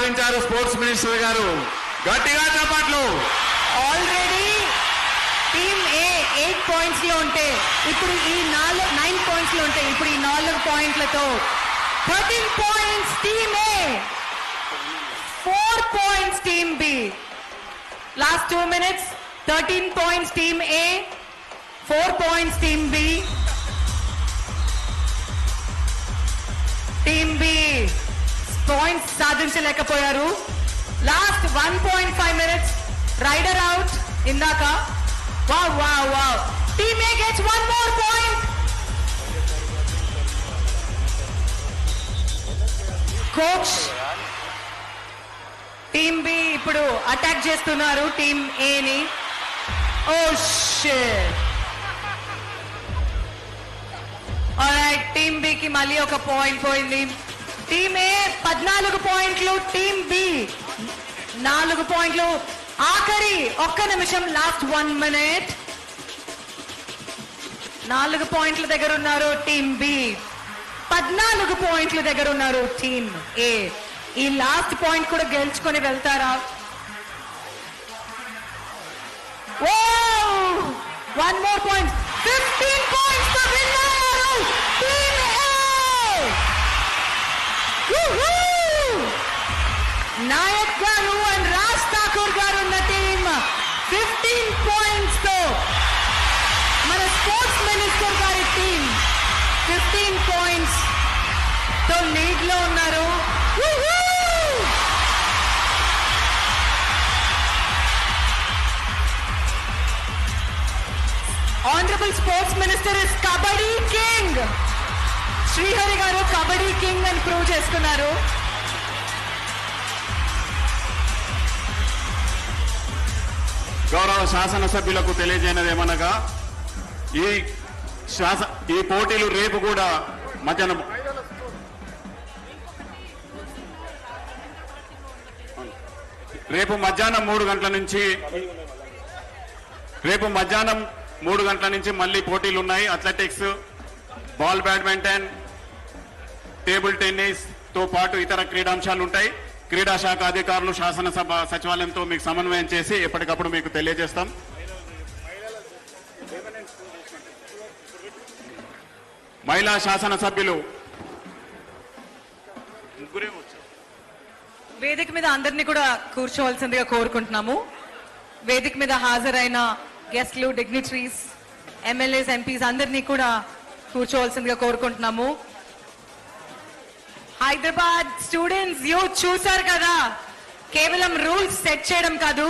సాధించారు sports minister గారు. గట్టిగా చప్పట్లు. ఆల్రెడీ టీమ్ ఏ 8 పాయింట్స్ లో ఉంటే ఇప్పుడు ఈ 9 పాయింట్స్ లో ఉంటే ఇప్పుడు ఈ 4 పాయింట్లతో 13 points team A, 4 points team B. Last 2 minutes 13 points team A, 4 points team B. Team B points సాధించలేకపోయారు. లాస్ట్ 1.5 minutes రైడర్ అవుట్ ఇందాక. Wow wow wow. Team A gets 1 more point. Coach team B ఇప్పుడు attack చేస్తున్నారు team A ని. Oh shit. Alright, team B కి మళ్ళీ ఒక point పోయింది. Team ఏ 14 పాయింట్లు, టీమ్ బి 4 పాయింట్లు. ఆఖరి 1 నిమిషం, లాస్ట్ 1 minute. 4 పాయింట్ల దగ్గర ఉన్నారు టీమ్ బి, 14 పాయింట్ల దగ్గర ఉన్నారు టీమ్ ఏ. ఈ లాస్ట్ పాయింట్ కూడా గెలుచుకొని వెళ్తారా? ఓ 1 more point, 15 points తో విన్ అయ్యారు టీమ్ ఏ. నాయక్ గారు అండ్ రాజ్ ఠాకూర్ గారు ఉన్న టీమ్ 15 పాయింట్స్ తో, మన స్పోర్ట్స్ మినిస్టర్ గారి టీమ్ 15 పాయింట్స్ తో లీడ్ లో ఉన్నారు. Honourable sports minister is kabaddi king. Srihari గారు కబడ్డీ కింగ్ అని ప్రూవ్ చేసుకున్నారు. గౌరవ శాసనసభ్యులకు తెలియజేయనది ఏమనగా ఈ పోటీలు రేపు కూడా మధ్యాహ్నం మధ్యాహ్నం 3 గంటల నుంచి మళ్ళీ పోటీలు ఉన్నాయి. Athletics, ball badminton, table tennis తో పాటు ఇతర క్రీడాంశాలు ఉంటాయి. క్రీడా శాఖ అధికారులు శాసనసభ సచివాలయంతో మీకు సమన్వయం చేసి ఎప్పటికప్పుడు మీకు తెలియజేస్తాం. మహిళా శాసనసభ్యులు వేదిక మీద అందరినీ కూడా కూర్చోవలసిందిగా కోరుకుంటున్నాము. వేదిక మీద హాజరైన గెస్ట్లు, డిగ్నిటరీస్, ఎమ్మెల్యేస్, ఎంపీస్ అందరినీ కూడా కూర్చోవలసిందిగా కోరుకుంటున్నాము. హైదరాబాద్ స్టూడెంట్స్ యూత్ చూసారు కదా, కేవలం రూల్స్ సెట్ చేయడం కాదు,